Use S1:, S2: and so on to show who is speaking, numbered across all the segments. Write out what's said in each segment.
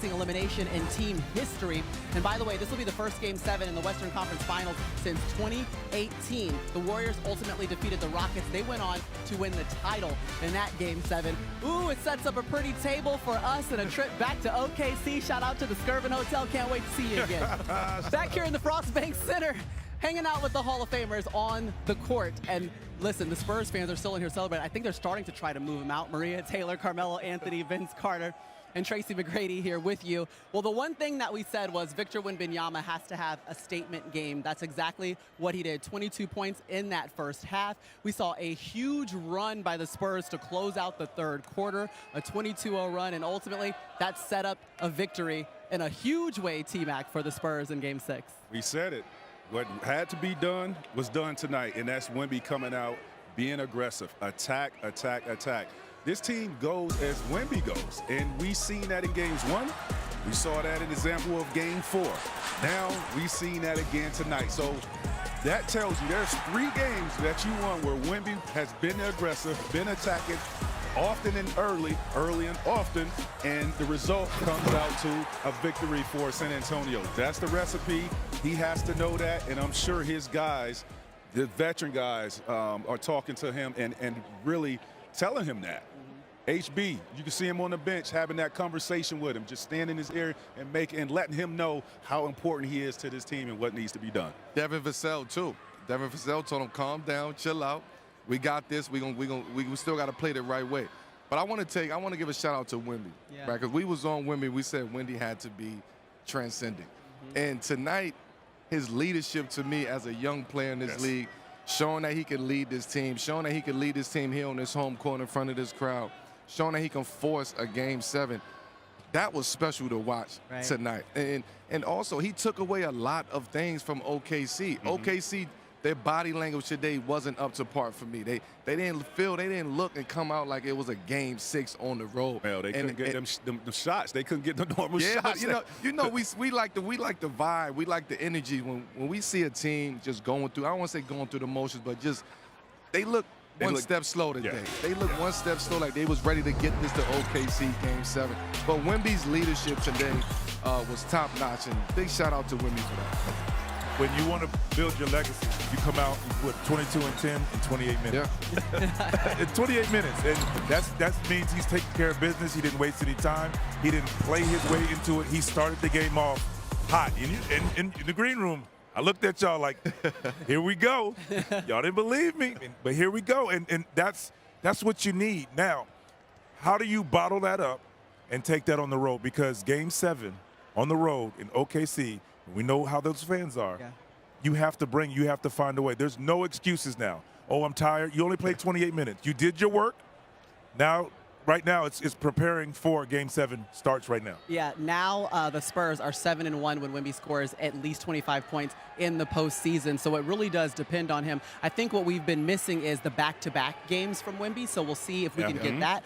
S1: facing elimination in team history. And by the way, this will be the first Game 7 in the Western Conference Finals since 2018. The Warriors ultimately defeated the Rockets. They went on to win the title in that Game 7. Ooh, it sets up a pretty table for us and a trip back to OKC. Shout out to the Skirvin Hotel. Can't wait to see you again. Back here in the Frostbank Center, hanging out with the Hall of Famers on the court. And listen, the Spurs fans are still in here celebrating. I think they're starting to try to move them out. Maria Taylor, Carmelo Anthony, Vince Carter, and Tracy McGrady here with you. Well, the one thing that we said was Victor Wembanyama has to have a statement game. That's exactly what he did. 22 points in that first half. We saw a huge run by the Spurs to close out the third quarter, a 22-0 run, and ultimately that set up a victory in a huge way, T-Mac, for the Spurs in Game 6.
S2: We said it. What had to be done was done tonight, and that's Wemby coming out, being aggressive. Attack, attack, attack. This team goes as Wemby goes, and we seen that in Games 1. We saw that in the example of Game 4. Now we seen that again tonight. So that tells you there's 3 games that you won where Wemby has been aggressive, been attacking, often and early and often, and the result comes out to a victory for San Antonio. That's the recipe. He has to know that, and I'm sure his guys, the veteran guys, are talking to him and really telling him that. HB, you can see him on the bench having that conversation with him, just standing in his ear and letting him know how important he is to this team and what needs to be done.
S3: Devin Vassell too. Devin Vassell told him, calm down, chill out. We got this. We still got to play the right way. But I want to give a shout out to Wemby, right? Because we was on Wemby. We said Wemby had to be transcendent. And tonight, his leadership to me as a young player in this league, showing that he can lead this team, showing that he can lead this team here on this home court in front of this crowd, showing that he can force a Game 7. That was special to watch tonight. And also, he took away a lot of things from OKC. OKC, their body language today wasn't up to par for me. They didn't look and come out like it was a Game 6 on the road.
S2: Well, they couldn't get them shots. They couldn't get the normal shots.
S3: But we like the vibe. We like the energy when we see a team just going through. I don't want to say going through the motions, but just they look one step slow today. They look one step slow, like they was ready to get this to OKC Game 7. But Wemby's leadership today was top notch, and big shout out to Wemby for that.
S4: When you want to build your legacy, you come out with 22 and 10 in 28 minutes. In 28 minutes, and that means he's taking care of business. He didn't waste any time. He didn't play his way into it. He started the game off hot. In the green room, I looked at y'all like, here we go. Y'all didn't believe me, but here we go. And that's what you need. Now, how do you bottle that up and take that on the road? Because Game 7 on the road in OKC, we know how those fans are. You have to find a way. There's no excuses now. Oh, I'm tired. You only played 28 minutes. You did your work. Now, right now, it's preparing for Game 7 starts right now.
S1: Yeah, now the Spurs are 7-1 when Wemby scores at least 25 points in the postseason, so it really does depend on him. I think what we've been missing is the back-to-back games from Wemby, so we'll see if we can get that.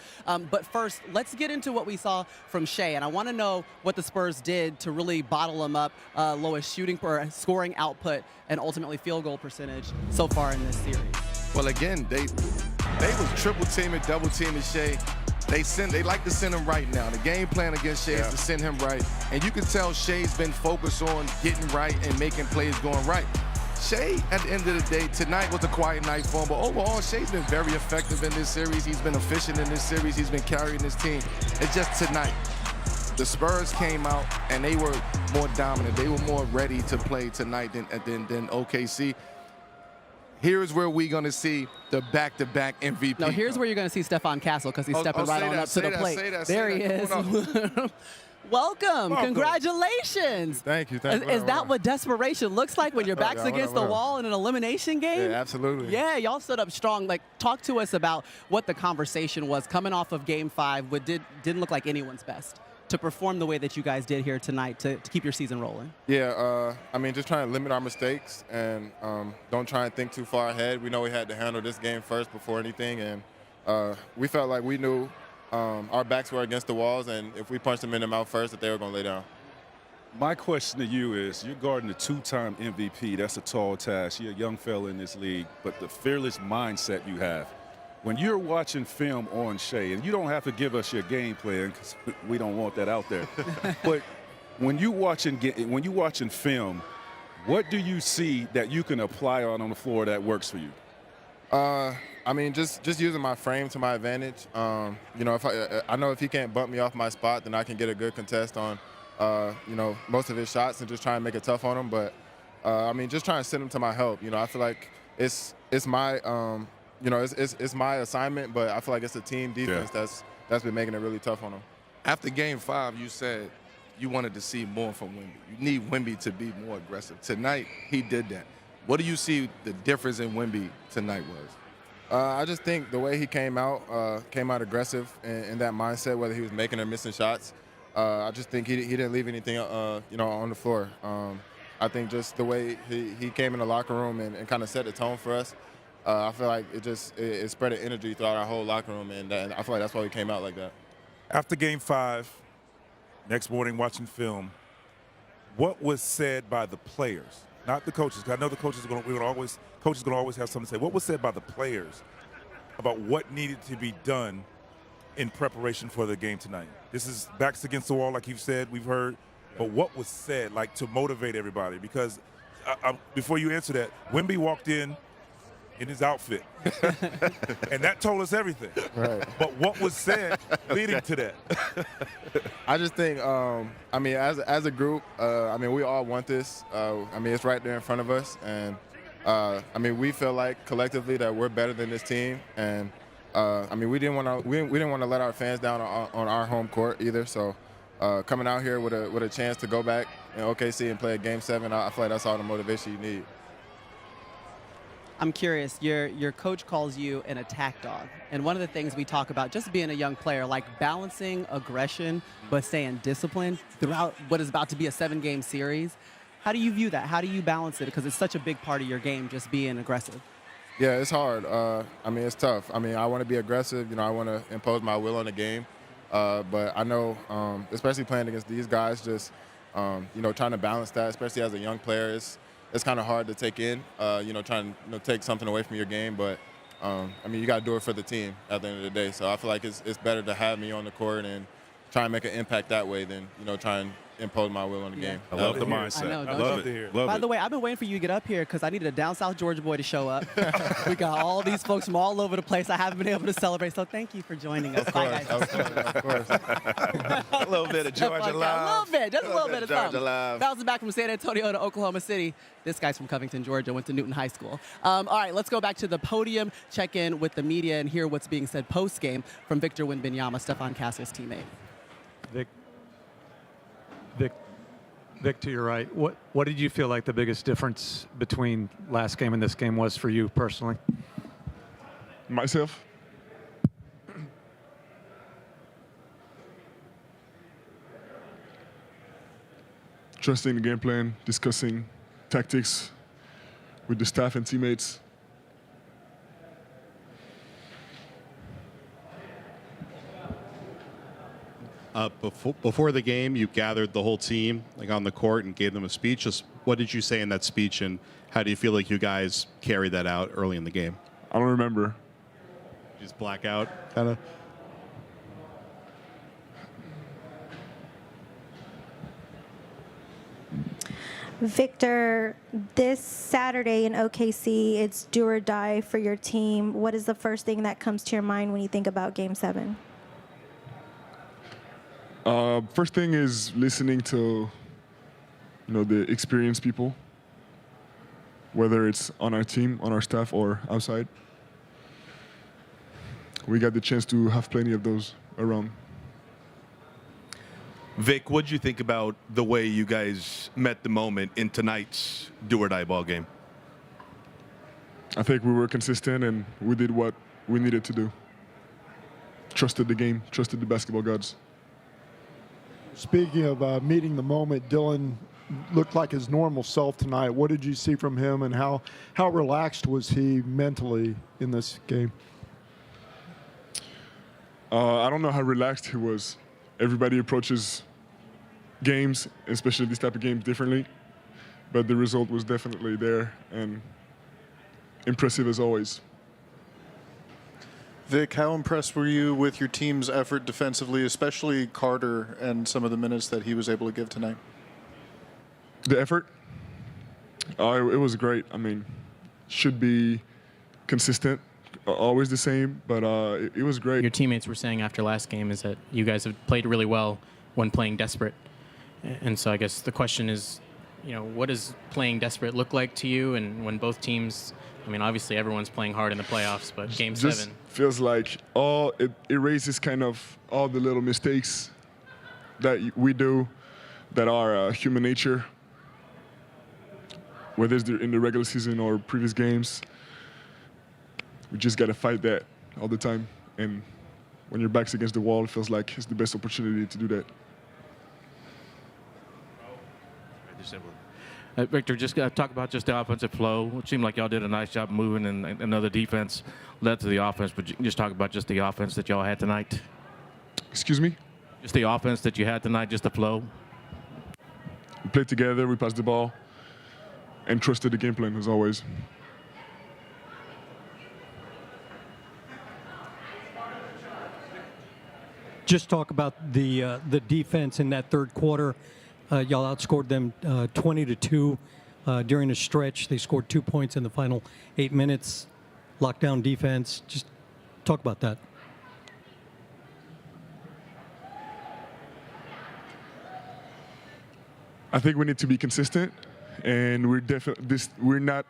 S1: But first, let's get into what we saw from Shea, and I want to know what the Spurs did to really bottle him up, lowest shooting or scoring output, and ultimately field goal percentage so far in this series.
S3: Well, again, they was triple teaming, double teaming Shea. They like to send him right now. The game plan against Shea is to send him right. And you can tell Shea's been focused on getting right and making plays going right. Shea, at the end of the day, tonight was a quiet night for him. But overall, Shea's been very effective in this series. He's been efficient in this series. He's been carrying his team. It's just tonight. The Spurs came out, and they were more dominant. They were more ready to play tonight than OKC. Here's where we're going to see the back-to-back MVP.
S1: No, here's where you're going to see Stephon Castle because he's stepping right on up to the plate. There he is. Welcome. Congratulations.
S5: Thank you.
S1: Is that what desperation looks like when your back's against the wall in an elimination game?
S5: Yeah, absolutely.
S1: Yeah, y'all stood up strong. Like, talk to us about what the conversation was coming off of Game 5, what didn't look like anyone's best, to perform the way that you guys did here tonight to keep your season rolling?
S5: Yeah, I mean, just trying to limit our mistakes and don't try and think too far ahead. We know we had to handle this game first before anything, and we felt like we knew our backs were against the walls, and if we punched them in the mouth first, that they were going to lay down.
S2: My question to you is, you're guarding a 2-time MVP. That's a tall task. You're a young fella in this league, but the fearless mindset you have, when you're watching film on Shea, and you don't have to give us your game plan because we don't want that out there, but when you watching film, what do you see that you can apply on the floor that works for you?
S5: I mean, just using my frame to my advantage. You know, if I know if he can't bump me off my spot, then I can get a good contest on, you know, most of his shots and just try and make it tough on him. But I mean, just trying to send him to my help. You know, I feel like it's my you know, it's my assignment, but I feel like it's a team defense that's been making it really tough on him.
S3: After Game 5, you said you wanted to see more from Wemby. You need Wemby to be more aggressive. Tonight, he did that. What do you see the difference in Wemby tonight was?
S5: I just think the way he came out aggressive in that mindset, whether he was making or missing shots. I just think he didn't leave anything, you know, on the floor. I think just the way he came in the locker room and kind of set the tone for us. I feel like it spread an energy throughout our whole locker room, and I feel like that's why we came out like that.
S4: After Game 5, next morning watching film, what was said by the players, not the coaches? 'Cause I know the coaches are going to always have something to say. What was said by the players about what needed to be done in preparation for the game tonight? This is backs against the wall, like you've said, we've heard. But what was said, like, to motivate everybody? Because before you answer that, Wemby walked in his outfit, and that told us everything.
S5: Right.
S4: But what was said leading to that?
S5: I just think, I mean, as a group, I mean, we all want this. I mean, it's right there in front of us, and I mean, we feel like collectively that we're better than this team, and I mean, we didn't want to let our fans down on our home court either. So, coming out here with a chance to go back in OKC and play a Game 7, I feel like that's all the motivation you need.
S1: I'm curious, your coach calls you an attack dog. And one of the things we talk about, just being a young player, like balancing aggression but staying disciplined throughout what is about to be a 7-game series. How do you view that? How do you balance it? Because it's such a big part of your game, just being aggressive.
S5: Yeah, it's hard. I mean, it's tough. I mean, I want to be aggressive. You know, I want to impose my will on the game. But I know, especially playing against these guys, just, you know, trying to balance that, especially as a young player, it's kind of hard to take in, you know, trying to take something away from your game. But, I mean, you got to do it for the team at the end of the day. So I feel like it's better to have me on the court and try and make an impact that way than, you know, try and impose my will on the game.
S2: I love the mindset.
S1: I know, don't
S2: love
S1: you?
S2: it.
S1: By the way, I've been waiting for you to get up here because I needed a down south Georgia boy to show up. We got all these folks from all over the place. I haven't been able to celebrate, so thank you for joining us. Bye, guys.
S5: Of course.
S6: A little bit of Georgia love.
S1: A little bit, just a little bit of
S6: Georgia
S1: something.
S6: love.
S1: Bouncing back from San Antonio to Oklahoma City. This guy's from Covington, Georgia, went to Newton High School. All right, let's go back to the podium, check in with the media, and hear what's being said post-game from Victor Wembanyama, Stephon Castle's teammate.
S7: Vic, to your right, what did you feel like the biggest difference between last game and this game was for you personally?
S8: Myself? Trusting the game plan, discussing tactics with the staff and teammates.
S9: Before the game, you gathered the whole team like on the court and gave them a speech. Just what did you say in that speech, and how do you feel like you guys carried that out early in the game?
S8: I don't remember.
S9: Just black out, kind of.
S10: Victor, this Saturday in OKC, it's do or die for your team. What is the first thing that comes to your mind when you think about Game 7?
S8: First thing is listening to, you know, the experienced people, whether it's on our team, on our staff, or outside. We got the chance to have plenty of those around.
S6: Vic, what did you think about the way you guys met the moment in tonight's do-or-die ball game?
S8: I think we were consistent and we did what we needed to do. Trusted the game, trusted the basketball gods.
S11: Speaking of meeting the moment, Dylan looked like his normal self tonight. What did you see from him, and how relaxed was he mentally in this game?
S8: I don't know how relaxed he was. Everybody approaches games, especially this type of games, differently. But the result was definitely there and impressive as always.
S12: Vic, how impressed were you with your team's effort defensively, especially Carter and some of the minutes that he was able to give tonight?
S8: The effort? It was great. I mean, should be consistent, always the same, but it was great.
S13: Your teammates were saying after last game is that you guys have played really well when playing desperate. And so I guess the question is, what does playing desperate look like to you? And when both teams, I mean, obviously everyone's playing hard in the playoffs, but Game 7
S8: feels like it erases kind of all the little mistakes that we do that are human nature, whether it's in the regular season or previous games. We just got to fight that all the time. And when your back's against the wall, it feels like it's the best opportunity to do that.
S14: Victor, just talk about just the offensive flow. It seemed like y'all did a nice job moving, and another defense led to the offense. But just talk about just the offense that y'all had tonight.
S8: Excuse me?
S14: Just the offense that you had tonight, just the flow.
S8: We played together, we passed the ball, and trusted the game plan as always.
S15: Just talk about the defense in that third quarter. Y'all outscored them 20-2 during a stretch. They scored 2 points in the final 8 minutes. Lockdown defense. Just talk about that.
S8: I think we need to be consistent, and we're definitely we're not.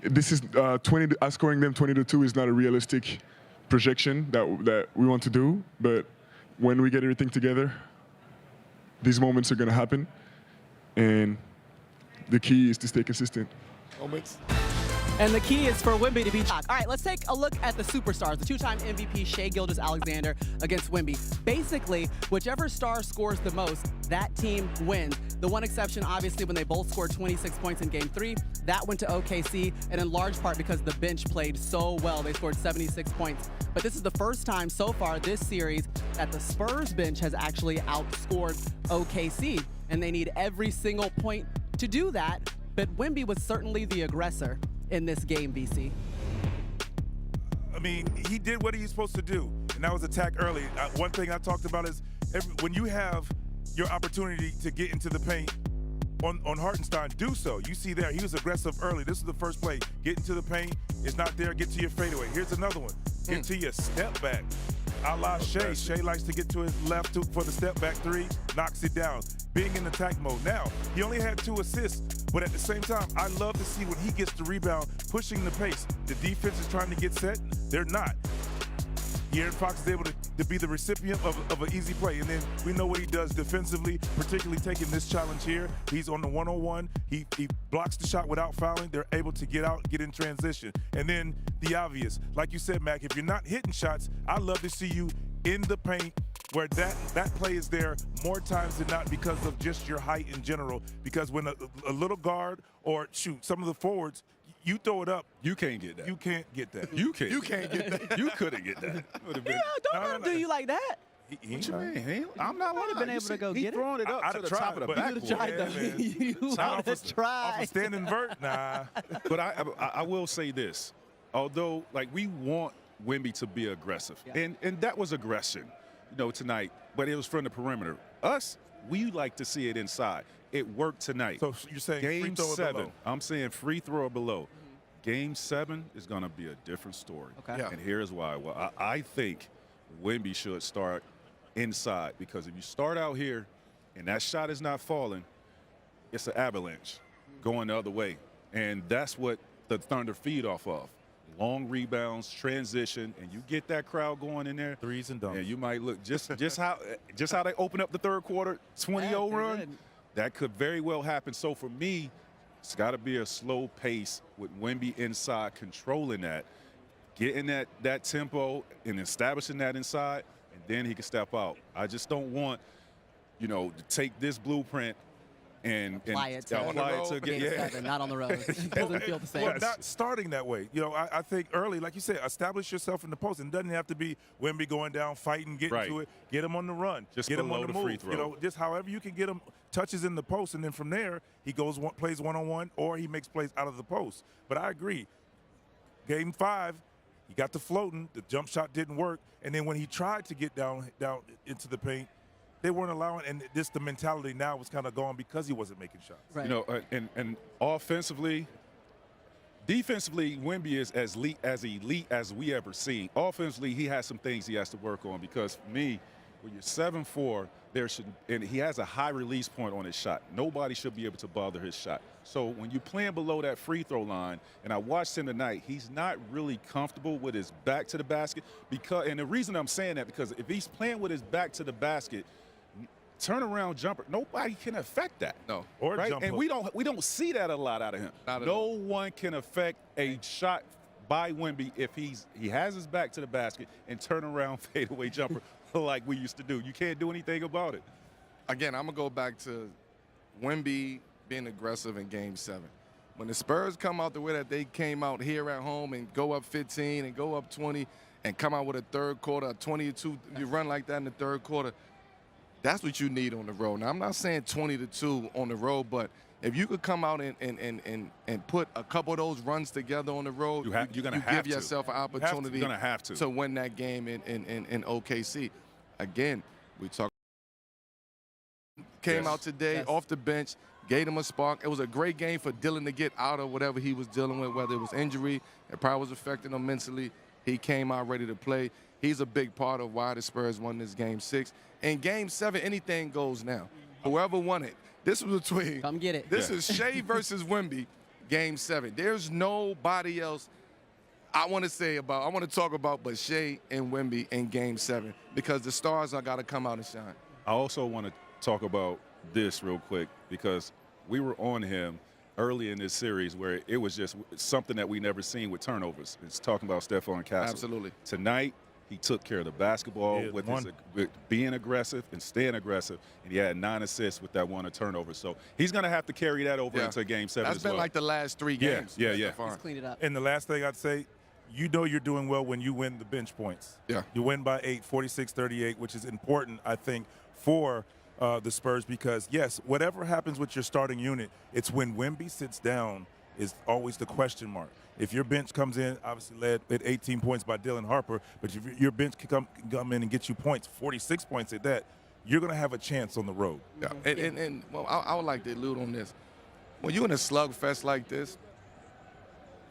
S8: This is outscoring them 20-2 is not a realistic projection that we want to do. But when we get everything together, these moments are going to happen, and the key is to stay consistent.
S1: And the key is for Wemby to be hot. All right, let's take a look at the superstars. The two-time MVP Shai Gilgeous-Alexander against Wemby. Basically, whichever star scores the most, that team wins. The one exception, obviously, when they both scored 26 points in Game 3, that went to OKC, and in large part because the bench played so well. They scored 76 points. But this is the first time so far this series that the Spurs bench has actually outscored OKC, and they need every single point to do that. But Wemby was certainly the aggressor in this game, VC.
S4: I mean, he did what he's supposed to do, and that was attack early. One thing I talked about is when you have your opportunity to get into the paint on Hartenstein, do so. You see there, he was aggressive early. This is the first play. Get into the paint. It's not there. Get to your fadeaway. Here's another one. Get to your step back. A la Shai. Shai likes to get to his left for the step back three, knocks it down. Being in attack mode. Now, he only had 2 assists, but at the same time, I love to see when he gets the rebound, pushing the pace. The defense is trying to get set. They're not. De'Aaron Fox is able to be the recipient of an easy play. And then we know what he does defensively, particularly taking this challenge here. He's on the one-on-one. He blocks the shot without fouling. They're able to get out, get in transition. And then the obvious. Like you said, Mac, if you're not hitting shots, I love to see you in the paint where that play is there more times than not because of just your height in general. Because when a little guard or, some of the forwards, you throw it up.
S2: You can't get that.
S4: You can't get that.
S2: You can't.
S4: You can't get that.
S2: You couldn't get that.
S1: Yeah, don't let him do you like that.
S2: What you mean? I'm not
S1: Would have been able to go get it.
S2: throwing it up to the top of the backboard.
S1: You tried, though. You would have tried.
S4: Off a standing vert? Nah.
S2: But I will say this. Although, we want Wemby to be aggressive. Yeah. And that was aggression, tonight. But it was from the perimeter. Us, we like to see it inside. It worked tonight.
S4: So you're saying
S2: Game
S4: free throw
S2: 7.
S4: below.
S2: I'm saying free throw or below. Game 7 is going to be a different story.
S1: Okay.
S4: Yeah.
S2: And here's why. Well, I think Wemby should start inside, because if you start out here and that shot is not falling, it's an avalanche going the other way. And that's what the Thunder feed off of. Long rebounds, transition, and you get that crowd going in there.
S4: Threes and dunks.
S2: And you might look just how they open up the third quarter, 20-0 run.
S1: Good.
S2: That could very well happen. So for me, it's got to be a slow pace with Wemby inside, controlling that, getting that tempo and establishing that inside, and then he can step out. I just don't want, to take this blueprint and
S1: apply it to
S2: Game
S1: 7, not on the road. It doesn't feel the same.
S4: Well, not starting that way. I think early, like you said, establish yourself in the post. And it doesn't have to be Wemby going down, fighting, getting to it. Get him on the run.
S2: Just
S4: get him
S2: below
S4: on the
S2: the
S4: move.
S2: free throw.
S4: Just however you can get him touches in the post, and then from there he plays one-on-one, or he makes plays out of the post. But I agree. Game 5, He got to floating. The jump shot didn't work. And then when he tried to get down into the paint, they weren't allowing. And this the mentality now was kind of gone because he wasn't making shots.
S1: Right.
S2: You know, and offensively, defensively, Wemby is as elite as we ever seen. Offensively, he has some things he has to work on because for me, when you're 7'4", and he has a high release point on his shot. Nobody should be able to bother his shot. So when you're playing below that free throw line, and I watched him tonight, he's not really comfortable with his back to the basket. And the reason I'm saying that, because if he's playing with his back to the basket, turnaround jumper, nobody can affect that.
S3: No.
S4: Or
S2: right?
S4: jump
S2: And
S4: hook.
S2: we don't see that a lot out of him. No one can affect a shot by Wemby if he has his back to the basket and turn around fadeaway jumper like we used to do. You can't do anything about it.
S3: Again, I'm going to go back to Wemby being aggressive in Game 7. When the Spurs come out the way that they came out here at home and go up 15 and go up 20 and come out with a third quarter, 22, you run like that in the third quarter, that's what you need on the road. Now, I'm not saying 20-2 on the road, but if you could come out and put a couple of those runs together on the road,
S2: you're going to
S3: give yourself an opportunity
S2: to
S3: win that game in OKC. Again, we talk. Came out today off the bench, gave him a spark. It was a great game for Dylan to get out of whatever he was dealing with, whether it was injury, it probably was affecting him mentally. He came out ready to play. He's a big part of why the Spurs won this Game 6. In Game 7, anything goes now. Whoever won it. This was between.
S1: Come get it.
S3: This is Shea versus Wemby, Game 7. There's nobody else I want to talk about but Shea and Wemby in Game 7 because the stars are got to come out and shine.
S2: I also want to talk about this real quick because we were on him early in this series where it was just something that we never seen with turnovers. It's talking about Stephon Castle.
S3: Absolutely.
S2: Tonight, he took care of the basketball with being aggressive and staying aggressive, and he had 9 assists with that 1 turnover. So he's going to have to carry that over into Game 7
S3: That's
S2: as well.
S3: been like the last 3 games.
S2: Yeah.
S1: He's cleaned it up.
S4: And the last thing I'd say, you know you're doing well when you win the bench points.
S3: Yeah.
S4: You win by 8, 46-38, which is important, I think, for the Spurs because, yes, whatever happens with your starting unit, it's when Wemby sits down is always the question mark. If your bench comes in, obviously led at 18 points by Dylan Harper, but if your bench can come in and get you points, 46 points at that, you're going to have a chance on the road.
S3: Yeah. And well, I would like to allude on this. When you're in a slugfest like this,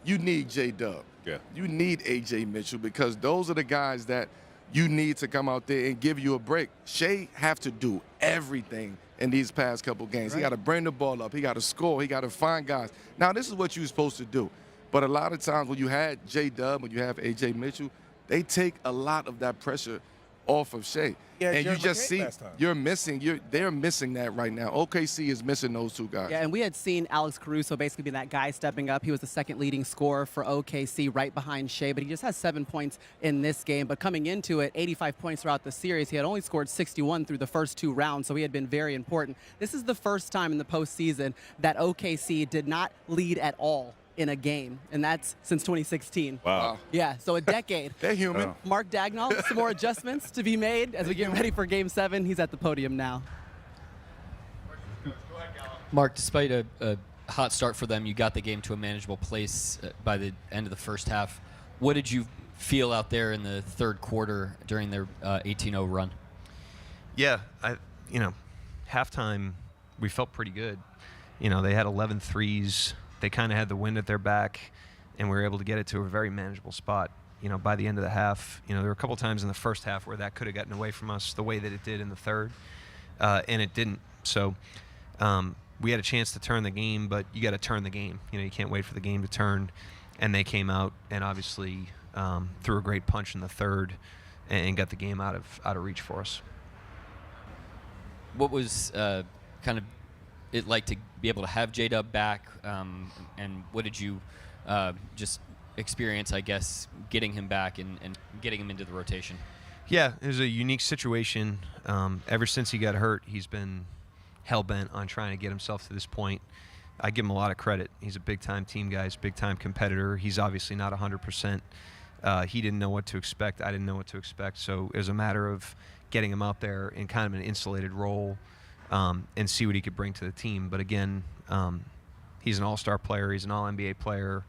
S3: you need J-Dub.
S2: Yeah.
S3: You need A.J. Mitchell because those are the guys that you need to come out there and give you a break. Shea have to do everything in these past couple games. Right. He got to bring the ball up. He got to score. He got to find guys. Now, this is what you're supposed to do. But a lot of times when you had J-Dub, when you have A.J. Mitchell, they take a lot of that pressure off of Shea.
S4: Yeah,
S3: and
S4: Jared
S3: you just
S4: McCabe
S3: see they're missing that right now. OKC is missing those 2 guys.
S1: Yeah, and we had seen Alex Caruso basically be that guy stepping up. He was the second leading scorer for OKC right behind Shea, but he just has 7 points in this game. But coming into it, 85 points throughout the series. He had only scored 61 through the first 2 rounds, so he had been very important. This is the first time in the postseason that OKC did not lead at all in a game, and that's since 2016.
S2: Wow.
S1: Yeah, so a decade.
S3: They're human.
S2: Oh.
S1: Mark Dagnall, some more adjustments to be made as we get ready for Game 7. He's at the podium now.
S16: Mark, despite a hot start for them, you got the game to a manageable place by the end of the first half. What did you feel out there in the third quarter during their 18-0 run?
S17: Yeah, halftime, we felt pretty good. They had 11 threes. They kind of had the wind at their back, and we were able to get it to a very manageable spot. By the end of the half, there were a couple times in the first half where that could have gotten away from us the way that it did in the third, and it didn't. So we had a chance to turn the game, but you got to turn the game. You can't wait for the game to turn, and they came out and obviously threw a great punch in the third and got the game out of reach for us.
S16: What was kind of it like to be able to have J-Dub back, and what did you just experience, I guess, getting him back and getting him into the rotation?
S17: Yeah, it was a unique situation. Ever since he got hurt, he's been hell-bent on trying to get himself to this point. I give him a lot of credit. He's a big-time team guy. He's a big-time competitor. He's obviously not 100%. He didn't know what to expect. I didn't know what to expect. So it was a matter of getting him out there in kind of an insulated role and see what he could bring to the team. But again, he's an all-star player. He's an all-NBA player.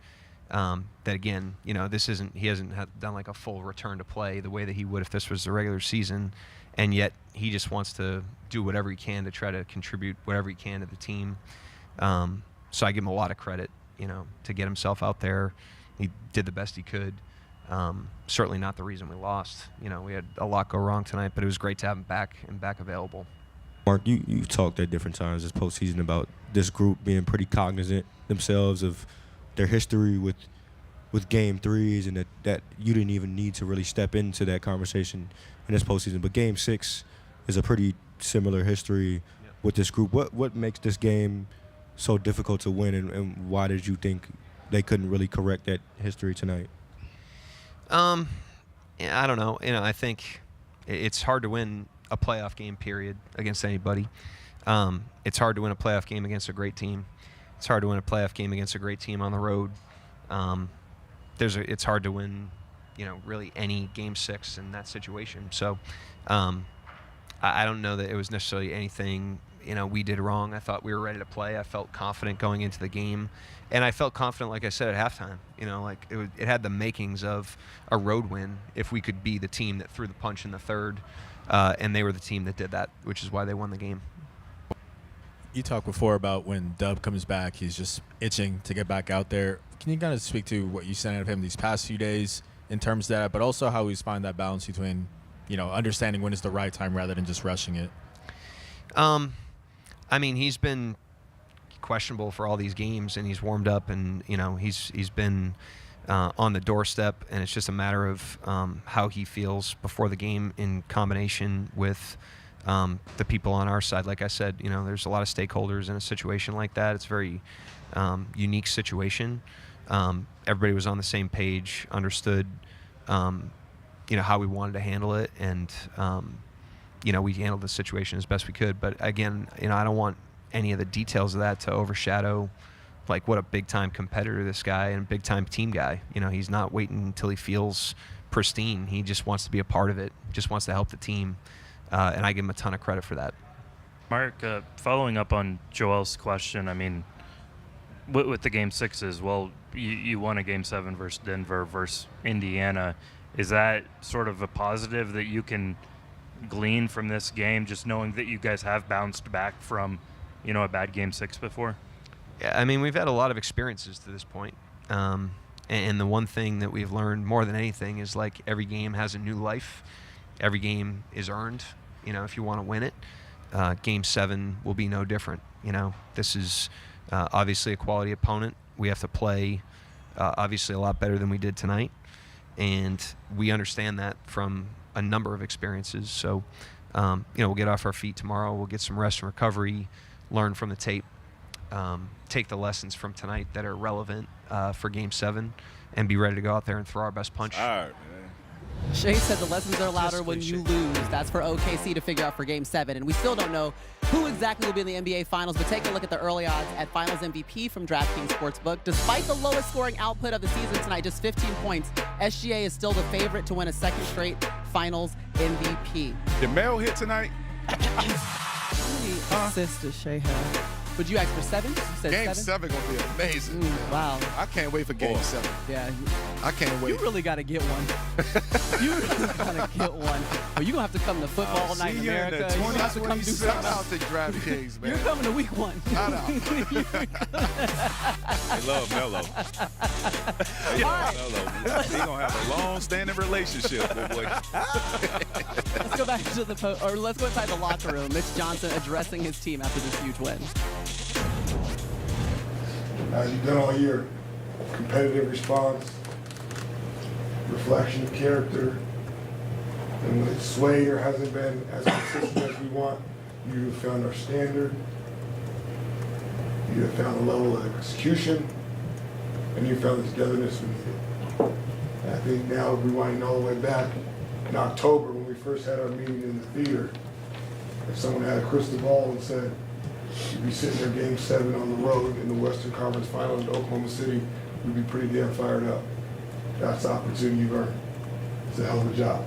S17: That again, this isn't, he hasn't done like a full return to play the way that he would if this was the regular season, and yet he just wants to do whatever he can to try to contribute whatever he can to the team. So I give him a lot of credit, to get himself out there. He did the best he could. Certainly not the reason we lost. We had a lot go wrong tonight, but it was great to have him back and back available.
S18: Mark, you talked at different times this postseason about this group being pretty cognizant themselves of their history with Game 3s, and that you didn't even need to really step into that conversation in this postseason. But Game 6 is a pretty similar history with this group. What makes this game so difficult to win, and why did you think they couldn't really correct that history tonight?
S17: I don't know. I think it's hard to win a playoff game, period, against anybody. It's hard to win a playoff game against a great team. It's hard to win a playoff game against a great team on the road. It's hard to win, really any Game 6 in that situation. So I don't know that it was necessarily anything, we did wrong. I thought we were ready to play. I felt confident going into the game. And I felt confident, like I said, at halftime. It had the makings of a road win if we could be the team that threw the punch in the third. And they were the team that did that, which is why they won the game.
S19: You talked before about when Dub comes back, he's just itching to get back out there. Can you kind of speak to what you've seen out of him these past few days in terms of that, but also how he's finding that balance between, understanding when is the right time rather than just rushing it?
S17: He's been questionable for all these games, and he's warmed up, and he's been on the doorstep, and it's just a matter of how he feels before the game in combination with the people on our side. Like I said, there's a lot of stakeholders in a situation like that. It's a very unique situation. Everybody was on the same page, understood, how we wanted to handle it, and we handled the situation as best we could. But again, I don't want any of the details of that to overshadow like what a big time competitor this guy and a big time team guy. He's not waiting until he feels pristine. He just wants to be a part of it, just wants to help the team. And I give him a ton of credit for that.
S20: Mark, following up on Joel's question, with the Game 6s, well, you won a Game 7 versus Denver versus Indiana. Is that sort of a positive that you can glean from this game, just knowing that you guys have bounced back from, a bad Game 6 before?
S17: Yeah, we've had a lot of experiences to this point. And the one thing that we've learned more than anything is like every game has a new life. Every game is earned, if you want to win it. Game 7 will be no different. This is obviously a quality opponent. We have to play obviously a lot better than we did tonight. And we understand that from a number of experiences. So, we'll get off our feet tomorrow. We'll get some rest and recovery, learn from the tape, take the lessons from tonight that are relevant for Game 7, and be ready to go out there and throw our best punch.
S2: All right, man.
S1: Shea said the lessons are louder when you lose. That's for OKC to figure out for Game 7. And we still don't know who exactly will be in the NBA Finals, but take a look at the early odds at Finals MVP from DraftKings Sportsbook. Despite the lowest scoring output of the season tonight, just 15 points, SGA is still the favorite to win a second straight Finals MVP.
S2: Did Mel hit tonight?
S1: Sister Shea had. Would you ask for 7? You said
S3: Game
S1: 7?
S3: 7 gonna be amazing.
S1: Wow.
S3: I can't wait for Game 7.
S1: Yeah.
S3: I can't wait.
S1: You really got to get one. You really got to get one. Or you going to have to come to Football Night in America. You have to come do something.
S3: Shout out to DraftKings, man.
S1: You're coming to week 1.
S3: Shout out.
S2: They love Melo. Melo. He's going to have a long-standing relationship, boy.
S1: Let's go back to let's go inside the locker room. Mitch Johnson addressing his team after this huge win.
S21: As you've done all year, competitive response, reflection of character, and when it's swayed or hasn't been as consistent as we want, you have found our standard, you have found the level of execution, and you found the togetherness we needed. And I think now, rewinding all the way back in October when we first had our meeting in the theater, if someone had a crystal ball and said, you'd be sitting there Game 7 on the road in the Western Conference Final in Oklahoma City, we'd be pretty damn fired up. That's the opportunity you've earned. It's a hell of a job.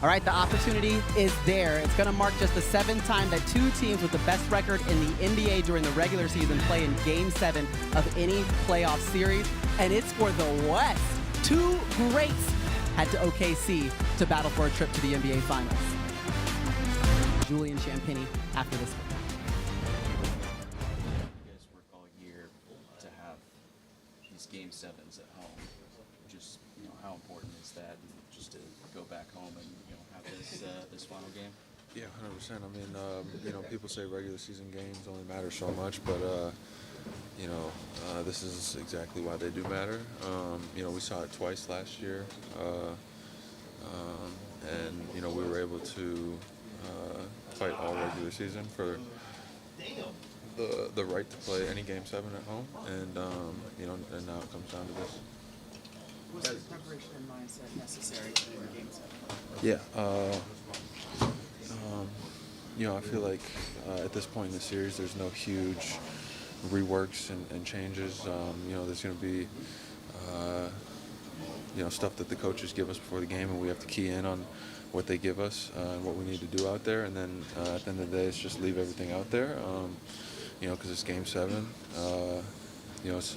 S1: All right, the opportunity is there. It's going to mark just the 7th time that two teams with the best record in the NBA during the regular season play in Game 7 of any playoff series, and it's for the West. Two greats head to OKC to battle for a trip to the NBA Finals. Julian Champagny after this one.
S5: You guys work all year to have these Game 7s at home. Just, how important is that just to go back home and, have this final game?
S22: Yeah, 100%. I mean, people say regular season games only matter so much, but, this is exactly why they do matter. We saw it twice last year, and, we were able to fight all regular season for the right to play any Game 7 at home, and, and now it comes down to this.
S23: Was the preparation and mindset necessary for Game 7?
S22: Yeah. I feel like at this point in the series, there's no huge reworks and changes. There's going to be, stuff that the coaches give us before the game, and we have to key in on what they give us and what we need to do out there. And then at the end of the day, it's just leave everything out there, because it's Game 7. It's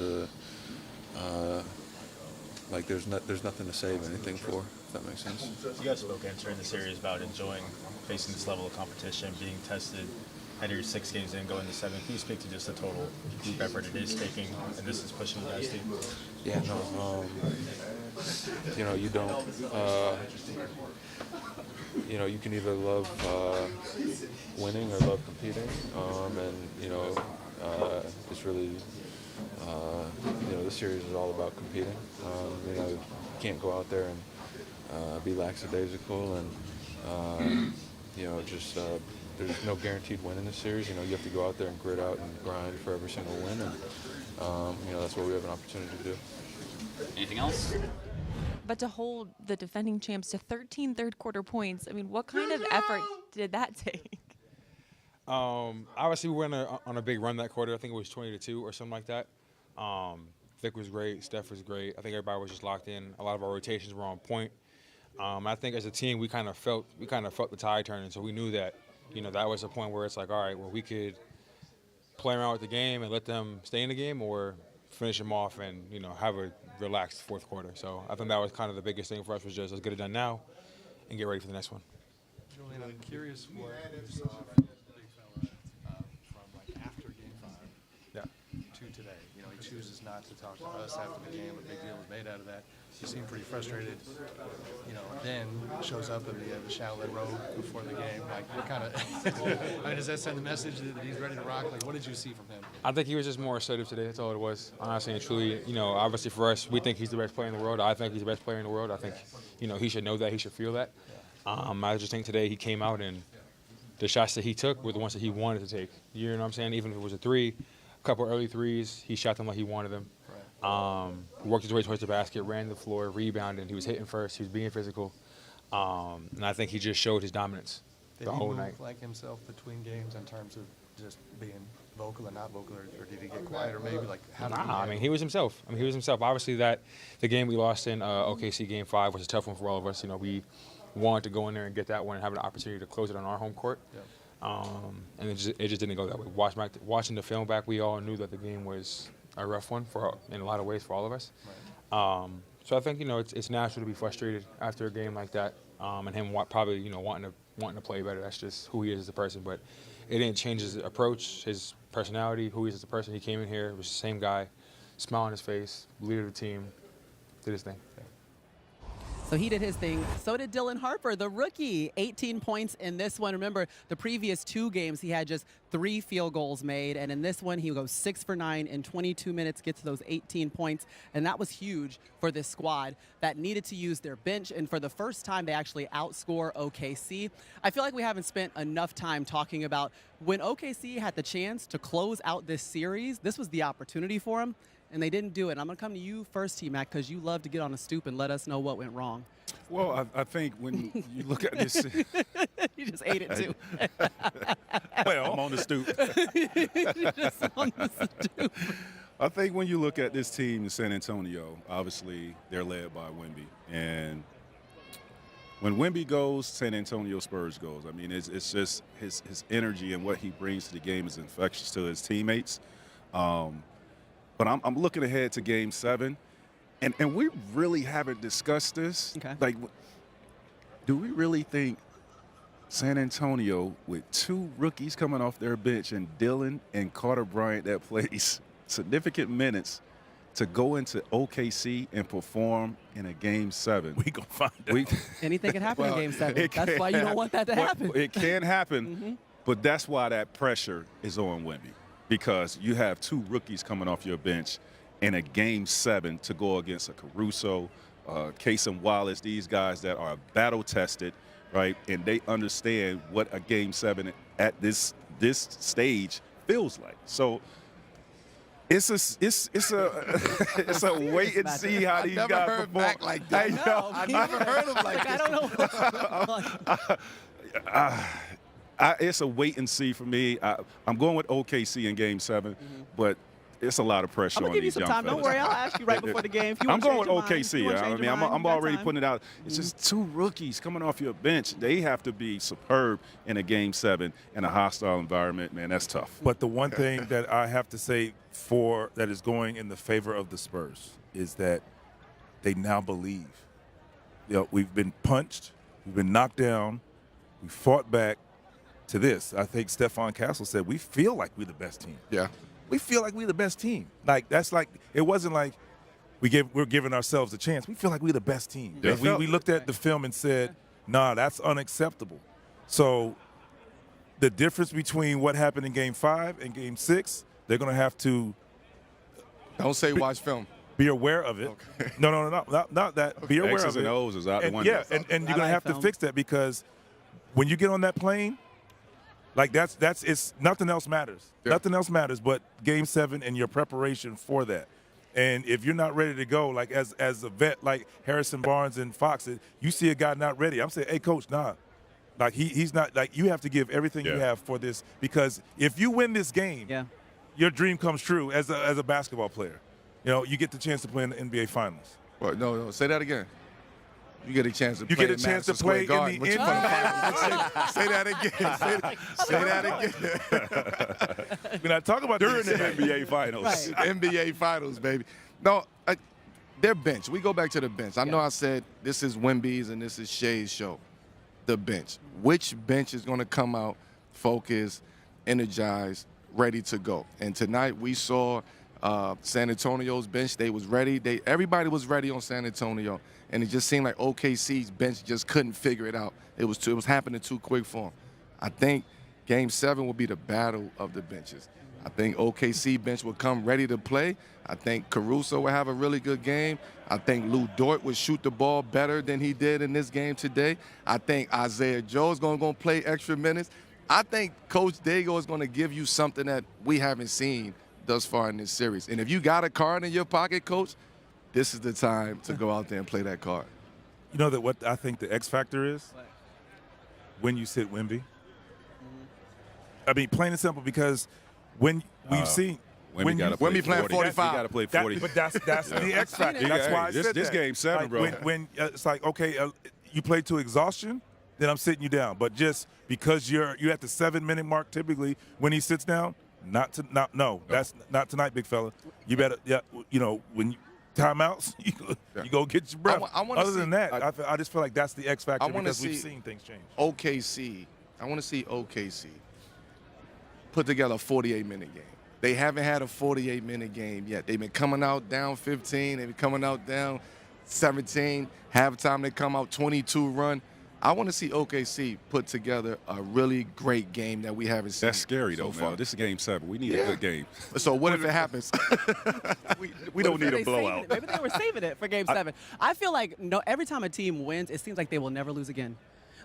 S22: there's nothing to save anything for, if that makes sense.
S19: You guys spoke entering the series about enjoying facing this level of competition, being tested. Out of your 6 games in, going to 7. Can you speak to just the total group effort it is taking, and this is pushing you guys to?
S22: Yeah, no. You don't. You can either love winning or love competing, and it's really. This series is all about competing. You can't go out there and be lackadaisical and there's no guaranteed win in this series. You have to go out there and grit out and grind for every single win, and that's what we have an opportunity to do.
S16: Anything else?
S24: But to hold the defending champs to 13 third-quarter points, what kind of effort did that take?
S25: Obviously, we went on a big run that quarter. I think it was 20-2 or something like that. Vic was great. Steph was great. I think everybody was just locked in. A lot of our rotations were on point. I think as a team, we kind of felt the tide turning, so we knew that, that was a point where it's like, all right, well, we could play around with the game and let them stay in the game, or finish them off and have a relaxed fourth quarter. So I think that was kind of the biggest thing for us, was just let's get it done now and get ready for the next one.
S26: Julian, I'm curious what you saw from the big fella from after Game 5 to today. He chooses not to talk to us after the game. A big deal was made out of that. He seemed pretty frustrated. Then shows up in the Shaolin Road before the game. What kind of? Does that send a message that he's ready to rock? What did you see from him?
S25: I think he was just more assertive today. That's all it was. Honestly and truly, obviously for us, we think he's the best player in the world. I think he's the best player in the world. I think, he should know that. He should feel that. I just think today he came out and the shots that he took were the ones that he wanted to take. You know what I'm saying? Even if it was a 3, a couple early 3s, he shot them like he wanted them. Worked his way towards the basket, ran the floor, rebounded. He was hitting first. He was being physical. And I think he just showed his dominance the whole night.
S26: Did he move like himself between games in terms of just being vocal and not vocal, or did he get quiet, or maybe how did he
S25: he was himself. He was himself. Obviously, the game we lost in OKC Game 5 was a tough one for all of us. We wanted to go in there and get that one and have an opportunity to close it on our home court. And it just didn't go that way. Watching the film back, we all knew that the game was a rough one in a lot of ways for all of us. So I think it's natural to be frustrated after a game like that, and him probably wanting to play better. That's just who he is as a person. But it didn't change his approach, his personality, who he is as a person. He came in here, was the same guy, smile on his face, leader of the team, did his thing.
S1: So he did his thing. So did Dylan Harper, the rookie. 18 points in this one. Remember, the previous 2 games, he had just 3 field goals made. And in this one, he goes 6 for 9 in 22 minutes, gets those 18 points. And that was huge for this squad that needed to use their bench. And for the first time, they actually outscore OKC. I feel like we haven't spent enough time talking about when OKC had the chance to close out this series, this was the opportunity for them. And they didn't do it. I'm going to come to you first, T-Mac, because you love to get on a stoop and let us know what went wrong.
S2: Well, I think when you look at this...
S1: You just ate it, too.
S2: Well, I'm on the stoop.
S1: You're just on the stoop.
S2: I think when you look at this team in San Antonio, obviously they're led by Wemby. And when Wemby goes, San Antonio Spurs goes. I mean, it's just his energy and what he brings to the game is infectious to his teammates. But I'm looking ahead to Game 7, and we really haven't discussed this.
S1: Okay.
S2: Like, do we really think San Antonio, with 2 rookies coming off their bench and Dillon and Carter Bryant that plays significant minutes, to go into OKC and perform in a Game 7?
S4: We gonna find out.
S1: Anything can happen in Game 7. That's why you don't want that to happen.
S2: It can happen, but that's why that pressure is on Wemby, because you have 2 rookies coming off your bench in a Game 7 to go against a Caruso, Casey Wallace, these guys that are battle-tested, right? And they understand what a Game 7 at this stage feels like. So it's a wait and see how these guys
S3: never heard
S2: perform.
S3: back like that. I never heard him like this.
S1: I don't know.
S2: It's a wait and see for me. I'm going with OKC in Game 7, but it's a lot of pressure
S1: I'm
S2: on
S1: gonna give you
S2: these
S1: some
S2: young
S1: time.
S2: fellas.
S1: Don't worry, I'll ask you right before the game. If you
S2: I'm
S1: wanna
S2: going with
S1: change your mind,
S2: OKC.
S1: you wanna change your
S2: I'm
S1: mind,
S2: already
S1: you got
S2: putting it out.
S1: time.
S2: It's just 2 rookies coming off your bench. They have to be superb in a Game 7 in a hostile environment. Man, that's tough.
S4: But the one thing that I have to say that is going in the favor of the Spurs is that they now believe. You know, we've been punched, we've been knocked down, we fought back to this. I think Stephon Castle said we feel like we're the best team.
S3: Yeah.
S4: We feel like we're the best team. Like that's like it wasn't like we're giving ourselves a chance. We feel like we're the best team.
S2: Yeah.
S4: We looked at the film and said, nah, that's unacceptable. So the difference between what happened in Game 5 and Game 6, they're going to have to.
S3: Don't say watch film.
S4: Be aware of it. Okay. No, not that. Okay. Be aware
S2: X's
S4: of it.
S2: and O's is out the
S4: and,
S2: window.
S4: Yeah, and you're going to have to fix that, because when you get on that plane, like it's nothing else matters. Yeah. Nothing else matters but Game 7 and your preparation for that. And if you're not ready to go, like as a vet like Harrison Barnes and Fox, you see a guy not ready, I'm saying, hey, coach, nah. Like he's not, like, you have to give everything you have for this, because if you win this game, your dream comes true as a basketball player. You know, you get the chance to play in the NBA Finals.
S3: Well, no, say that again. You get a chance to play.
S4: You get a chance to play in the
S3: NBA Finals. Say that again. Say that again.
S4: We're not talking about
S2: during the NBA Finals.
S3: Right. NBA Finals, baby. No, their bench. We go back to the bench. I know I said this is Wemby's and this is Shea's show. The bench. Which bench is going to come out focused, energized, ready to go? And tonight we saw San Antonio's bench. They was ready. Everybody was ready on San Antonio, and it just seemed like OKC's bench just couldn't figure it out. It was happening too quick for them. I think Game 7 will be the battle of the benches. I think OKC bench will come ready to play. I think Caruso will have a really good game. I think Lou Dort will shoot the ball better than he did in this game today. I think Isaiah Joe is going to play extra minutes. I think Coach Dago is going to give you something that we haven't seen thus far in this series. And if you got a card in your pocket, Coach, this is the time to go out there and play that card.
S4: You know that what I think the X factor is? When you sit Wemby. I mean, plain and simple, because when we've seen
S2: Wemby
S3: playing 45,
S2: he got to play 40.
S4: But that's the X factor. That's why I said
S2: this
S4: that.
S2: Game 7,
S4: like,
S2: bro.
S4: When it's like, okay, you play to exhaustion, then I'm sitting you down. But just because you're at the 7-minute mark, typically when he sits down, that's not tonight, big fella. You better, when timeouts, you go get your breath. Other than that, I just feel like that's the X factor, because we've seen things change.
S3: I want to see OKC put together a 48-minute game. They haven't had a 48-minute game yet. They've been coming out down 15. They've been coming out down 17. Halftime, they come out 22 run. I want to see OKC put together a really great game that we haven't seen.
S2: That's scary, though,
S3: so far.
S2: man. This is Game 7. We need a good game.
S3: So what if it happens?
S2: we don't need a blowout.
S1: Maybe they were saving it for Game 7. I feel like every time a team wins, it seems like they will never lose again.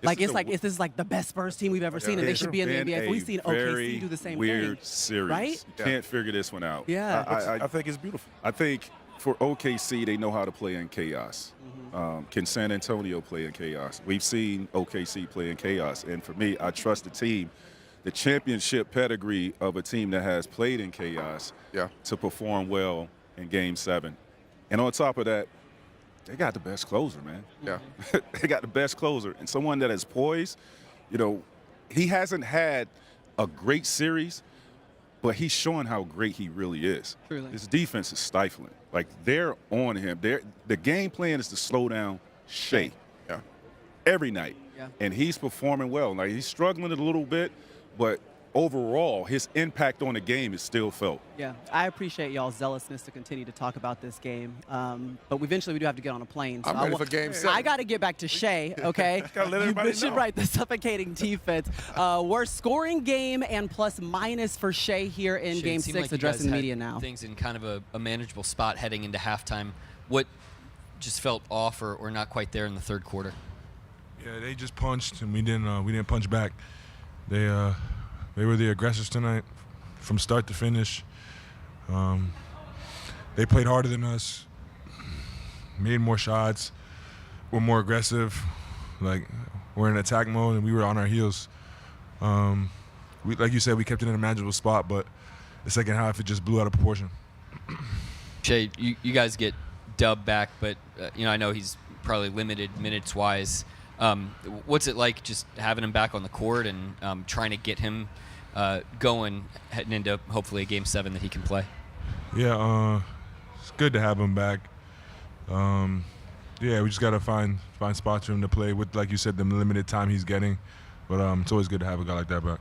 S1: This is like the best Spurs team we've ever seen, and they should be in the NBA. We've seen OKC do the same
S2: weird
S1: thing.
S2: Series.
S1: Right?
S2: Can't figure this one out.
S1: Yeah.
S4: I think it's beautiful.
S2: I think for OKC, they know how to play in chaos. Can San Antonio play in chaos? We've seen OKC play in chaos, and for me, I trust the team, the championship pedigree of a team that has played in chaos, to perform well in Game 7. And on top of that, they got the best closer, man.
S3: Yeah.
S2: They got the best closer and someone that is poised. You know, he hasn't had a great series, but he's showing how great he really is.
S1: Truly.
S2: His defense is stifling. Like, they're on him. The game plan is to slow down Shea every night.
S1: Yeah.
S2: And he's performing well. Like, he's struggling a little bit, but overall, his impact on the game is still felt.
S1: Yeah, I appreciate y'all's zealousness to continue to talk about this game, but eventually we do have to get on a plane.
S3: I'm ready for game 7.
S1: I got to get back to Shea, okay?
S2: Gotta let
S1: You
S2: everybody
S1: mentioned,
S2: know.
S1: right, the suffocating defense. Worst scoring game and plus minus for Shea here in
S16: Shane,
S1: Game
S16: it seemed
S1: 6,
S16: like you
S1: addressing
S16: guys
S1: the
S16: had
S1: media now.
S16: Things in kind of a manageable spot heading into halftime. What just felt off or not quite there in the third quarter?
S6: Yeah, they just punched, and we didn't punch back. They were the aggressors tonight, from start to finish. They played harder than us, made more shots, were more aggressive. Like, we're in attack mode, and we were on our heels. Like you said, we kept it in a manageable spot, but the second half it just blew out of proportion.
S16: Shay, you guys get Dub back, but I know he's probably limited minutes-wise. What's it like just having him back on the court and trying to get him going heading into hopefully a Game 7 that he can play?
S6: Yeah, it's good to have him back. Yeah, we just got to find spots for him to play with, like you said, the limited time he's getting. But it's always good to have a guy like that back.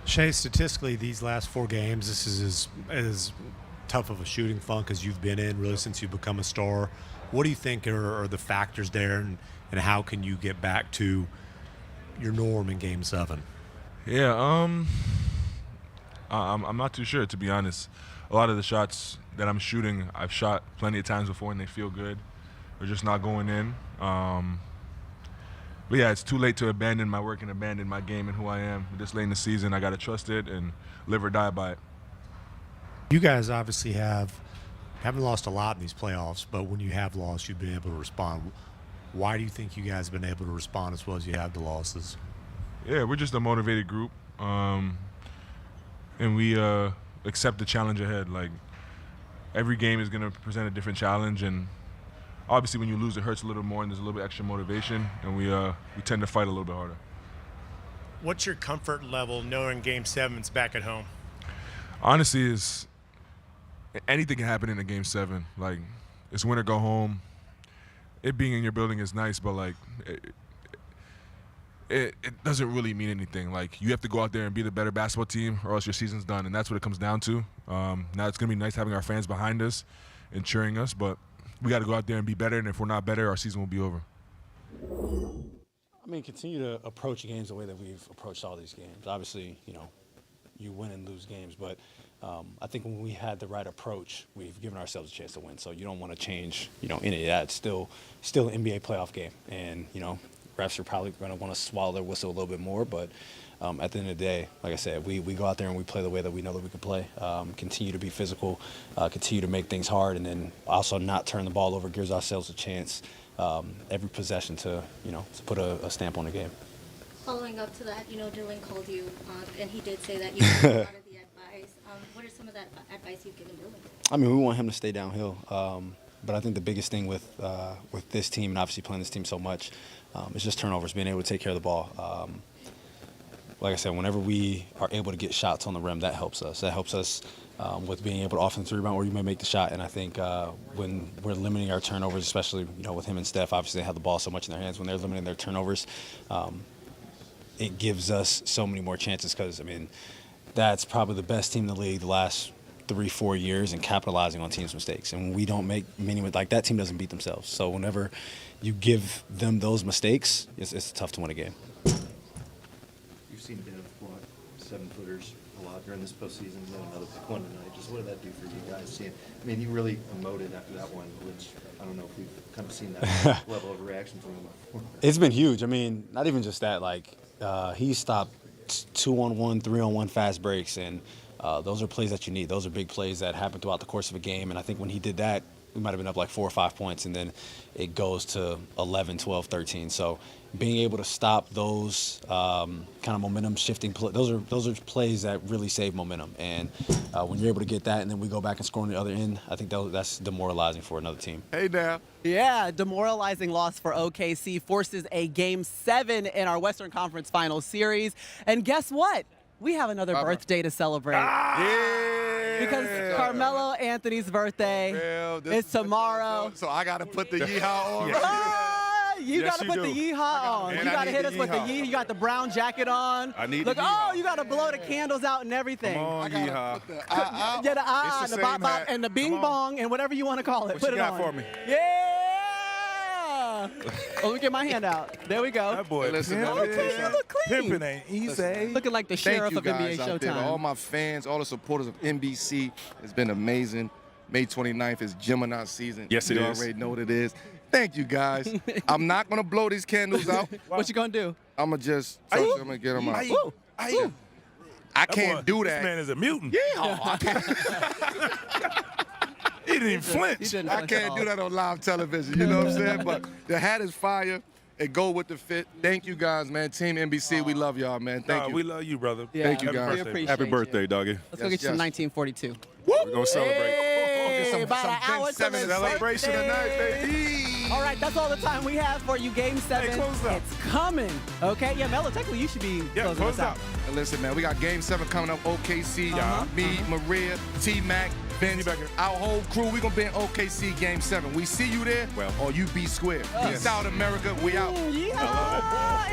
S7: Shea, statistically, these last 4 games, this is as tough of a shooting funk as you've been in really since you've become a star. What do you think are the factors there, and how can you get back to your norm in Game 7?
S6: Yeah, I'm not too sure, to be honest. A lot of the shots that I'm shooting, I've shot plenty of times before, and they feel good. They're just not going in. But yeah, it's too late to abandon my work and abandon my game and who I am. This late in the season, I got to trust it and live or die by it.
S7: You guys obviously haven't lost a lot in these playoffs, but when you have lost, you've been able to respond. Why do you think you guys have been able to respond as well as you have the losses?
S6: Yeah, we're just a motivated group, and we accept the challenge ahead. Like, every game is going to present a different challenge, and obviously when you lose, it hurts a little more, and there's a little bit extra motivation, and we tend to fight a little bit harder.
S9: What's your comfort level knowing Game 7's back at home?
S6: Honestly, anything can happen in a Game 7. Like, it's win or go home. It being in your building is nice, but like it doesn't really mean anything. Like, you have to go out there and be the better basketball team, or else your season's done, and that's what it comes down to. Now it's gonna be nice having our fans behind us and cheering us, but we got to go out there and be better. And if we're not better, our season will be over.
S10: I mean, continue to approach games the way that we've approached all these games. Obviously, you win and lose games, but I think when we had the right approach, we've given ourselves a chance to win. So you don't want to change, any of that. It's still an NBA playoff game, and refs are probably going to want to swallow their whistle a little bit more. But at the end of the day, like I said, we go out there and we play the way that we know that we can play. Continue to be physical, continue to make things hard, and then also not turn the ball over. Gives ourselves a chance every possession to put a stamp on the game.
S11: Following up to that, Dylan called you, and he did say that you got a lot of the advice. What are some of that advice you've given Dylan?
S10: I mean, we want him to stay downhill, but I think the biggest thing with this team, and obviously playing this team so much, is just turnovers, being able to take care of the ball. Like I said, whenever we are able to get shots on the rim, that helps us. That helps us with being able to offensive rebound where you may make the shot. And I think when we're limiting our turnovers, especially with him and Steph, obviously they have the ball so much in their hands. When they're limiting their turnovers, it gives us so many more chances because, I mean, that's probably the best team in the league the last 3-4 years in capitalizing on teams' mistakes. And when we don't make many, like that team doesn't beat themselves. So whenever you give them those mistakes, it's tough to win a game.
S12: You've seen Dev block 7-footers a lot during this postseason. You had another big one tonight. Just what did that do for you guys? Seeing, I mean, you really emoted after that one, which I don't know if we've kind of seen that level of reaction from him before.
S10: It's been huge. I mean, not even just that. Like, he stopped 2-on-1, 3-on-1 fast breaks, and those are plays that you need. Those are big plays that happen throughout the course of a game. And I think when he did that, we might have been up like 4 or 5 points, and then it goes to 11, 12, 13. So being able to stop those kind of momentum shifting, those are plays that really save momentum. And when you're able to get that, and then we go back and score on the other end, I think that's demoralizing for another team.
S3: Hey now.
S1: Yeah, demoralizing loss for OKC forces a Game 7 in our Western Conference Finals series. And guess what? We have another birthday to celebrate.
S3: Yeah.
S1: Because Carmelo Anthony's birthday is tomorrow.
S3: So I got to put the yeehaw on.
S1: You
S2: Yes,
S1: got to
S2: you
S1: put the
S2: do.
S1: yeehaw on.
S2: And
S1: You
S2: I
S1: got to
S2: need
S1: hit
S2: the
S1: us with the
S2: yeehaw.
S1: yee. You got the brown jacket on.
S2: I need
S1: Look,
S2: the yeehaw.
S1: oh, you got to blow the candles out and everything.
S2: Come on, yeehaw.
S1: Yeah, the ah,
S2: It's the
S1: the bop
S2: same
S1: bop,
S2: hat.
S1: and the bing
S2: Come on.
S1: bong, and whatever you want to call it.
S2: What
S1: Put
S2: you
S1: it
S2: got
S1: on.
S2: for me?
S1: Yeah. Let me get my hand out. There we go.
S4: That boy,
S3: Listen, man,
S1: Okay, you look clean.
S4: pimping ain't easy.
S1: Looking like the
S3: Thank
S1: sheriff
S3: you
S1: of NBA
S3: guys out there, to
S1: Showtime.
S3: all my fans, all the supporters of NBC. It's been amazing. May 29th is Gemini season.
S2: Yes, it
S3: you
S2: is.
S3: already know what it is. Thank you, guys. I'm not going to blow these candles out.
S1: What you gonna do?
S3: I'm going to just I'm going to get them out.
S1: Woo. Woo.
S3: I can't do that.
S4: This man is a mutant.
S3: Yeah, I can't.
S4: He didn't even flinch.
S3: I can't do that on live television. You know what I'm saying? But the hat is fire. It go with the fit. Thank you guys, man. Team NBC, we love y'all, man. Thank you.
S4: We love you, brother.
S1: Yeah,
S3: Thank you,
S1: we
S3: guys.
S1: appreciate
S2: Happy
S1: you.
S2: birthday, doggy.
S1: Let's go get you some 1942.
S2: We're going to celebrate.
S1: Hey,
S3: some
S1: about an hour till
S3: Game 7
S1: his
S3: celebration
S1: birthday.
S3: tonight, baby.
S1: All right, that's all the time we have for you. Game 7.
S4: Hey, close up.
S1: It's coming. Okay, yeah, Melo, technically you should be closing
S4: close
S1: us out.
S4: up.
S3: And listen, man, we got Game 7 coming up. OKC, me, Maria, T-Mac, Vince, our whole crew. We're going to be in OKC Game 7. We see you there, or you be square. Peace out, America. We out.
S1: Yeehaw.